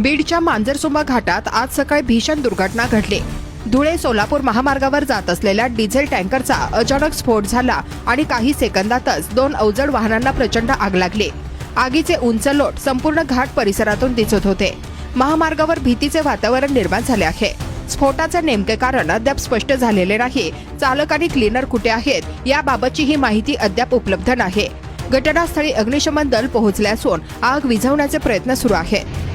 बीडच्या मांजरसुंबा घाटात आज सकाळी भीषण दुर्घटना घडली। धुळे सोलापूर महामार्गावर जात असलेल्या डिझेल टँकरचा अचानक स्फोट झाला आणि काही सेकंदातच दोन अवजड वाहनांना प्रचंड आग लागली। आगीचे उंच लोट संपूर्ण घाट परिसरातून दिसत होते। महामार्गावर भीतीचे वातावरण निर्माण झाले आहे। स्फोटाचे नेमके कारण अद्याप स्पष्ट झालेले नाही। चालक आणि क्लीनर कुठे आहेत याबाबतची ही माहिती अद्याप उपलब्ध नाही। घटनास्थळी अग्निशमन दल पोहोचले असून आग विझवण्याचे प्रयत्न सुरू आहेत।